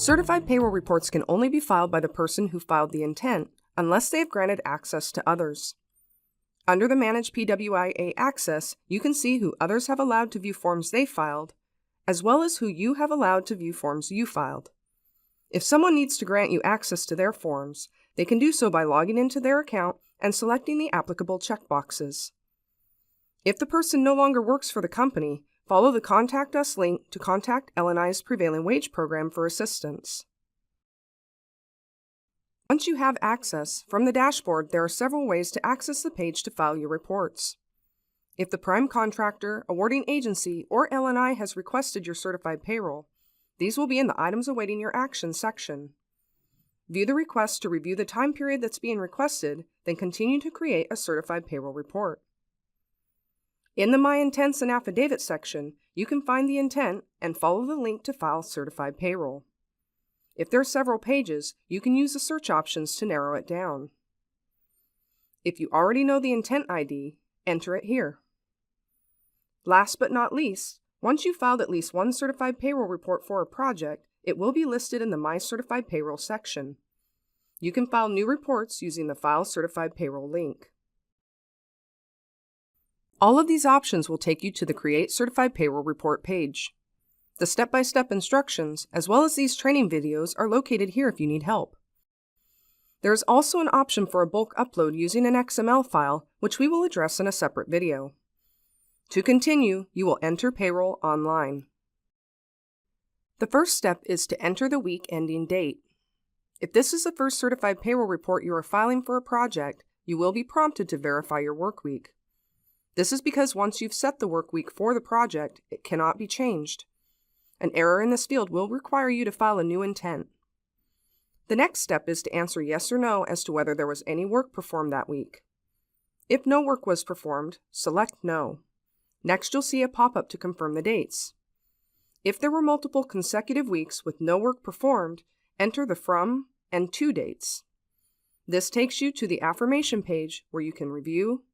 Certified payroll reports can only be filed by the person who filed the intent, unless they have granted access to others. Under the Manage PWIA access, you can see who others have allowed to view forms they filed, as well as who you have allowed to view forms you filed. If someone needs to grant you access to their forms, they can do so by logging into their account and selecting the applicable checkboxes. If the person no longer works for the company, follow the Contact Us link to contact L&I's Prevailing Wage Program for assistance. Once you have access, from the dashboard there are several ways to access the page to file your reports. If the prime contractor, awarding agency, or L&I has requested your certified payroll, these will be in the Items Awaiting Your Action section. View the request to review the time period that's being requested, then continue to create a certified payroll report. In the My Intents and Affidavit section, you can find the intent and follow the link to file certified payroll. If there are several pages, you can use the search options to narrow it down. If you already know the intent ID, enter it here. Last but not least, once you've filed at least one certified payroll report for a project, it will be listed in the My Certified Payroll section. You can file new reports using the File Certified Payroll link. All of these options will take you to the Create Certified Payroll Report page. The step-by-step instructions, as well as these training videos, are located here if you need help. There is also an option for a bulk upload using an XML file, which we will address in a separate video. To continue, you will enter payroll online. The first step is to enter the week ending date. If this is the first certified payroll report you are filing for a project, you will be prompted to verify your work week. This is because once you've set the work week for the project, it cannot be changed. An error in this field will require you to file a new intent. The next step is to answer yes or no as to whether there was any work performed that week. If no work was performed, select No. Next, you'll see a pop-up to confirm the dates. If there were multiple consecutive weeks with no work performed, enter the from and to dates. This takes you to the affirmation page where you can review,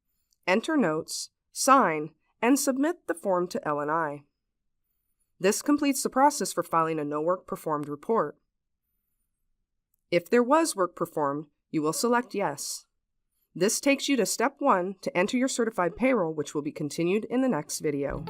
enter notes, sign, and submit the form to L&I. This completes the process for filing a No Work Performed report. If there was work performed, you will select Yes. This takes you to Step 1 to enter your certified payroll, which will be continued in the next video.